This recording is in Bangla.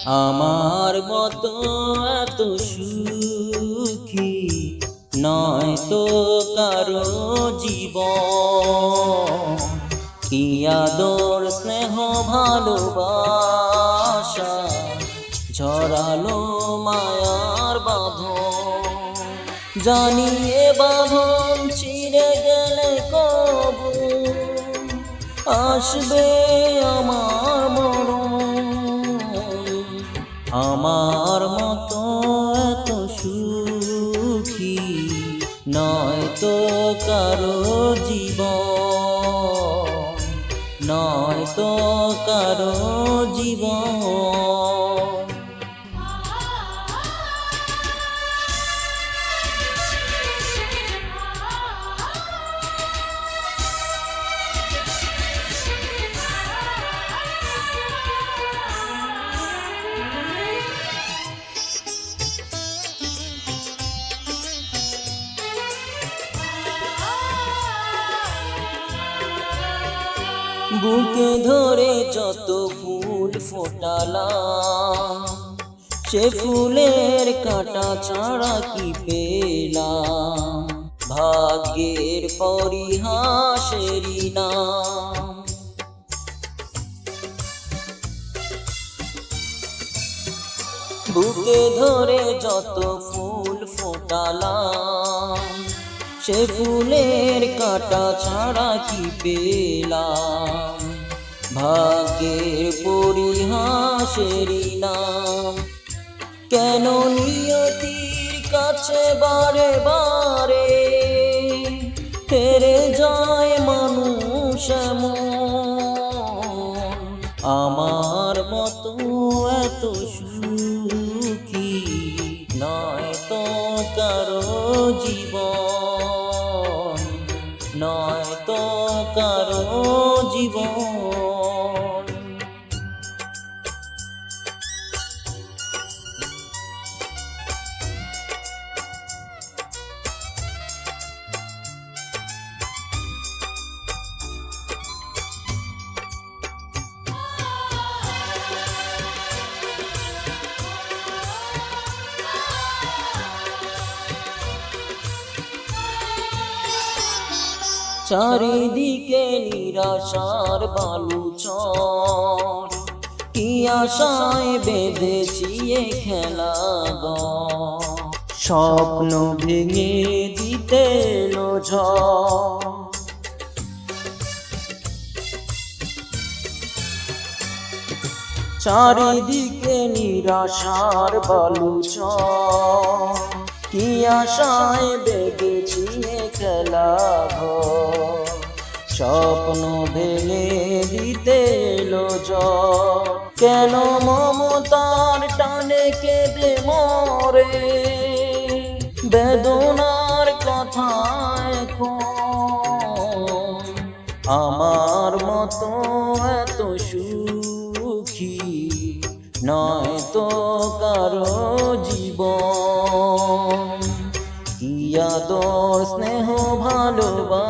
আমার মতো এত সুখী নয় তো কারো জীবন। কি আদর স্নেহ ভালোবাসা ঝরালো মায়ার বাঁধন। জানি এ বাঁধন ছিঁড়ে গেলে কবু আসবে আমার মরণ। আমার মতো এত সুখী নয় তো কারো জীবন, নয় তো কারো জীবন। বুকে ধরে যত ফুল ফোটালাম, সে ফুলের কাঁটা ছাড়া কি পেলাম? ভাগ্যের পরিহাসেরই নাম। বুকে ধরে যত ফুল ফোটালাম, সে ফুলের কাঁটা ছাড়া কি পেলাম? ভাগ্যের পরিহাসেরই নাম। কেন নিয়তির কাছে বারে বারে হেরে যায় মানুষ এমন? আমার মতো এত সুখী নয় তো কারো জীবন, নয় তো কারো জীবন। চারিদিকে নিরাশার বালুচর, কি আশায় বেঁধেছি এ খেলাঘর। স্বপ্ন ভেঙে দিতে এলো ঝড়, চারিদিকে নিরাশার বালুচর, কি আশায় বেঁধেছি এ খেলাঘর। স্বপ্ন ভেঙে দিতে এলো ঝড়, কেন মমতার টানে কেঁদে মরে বেদনার কথা এখন? আমার মতো এত সুখী নয় তো কারো জীবন। কি আদর স্নেহ ভালোবাসা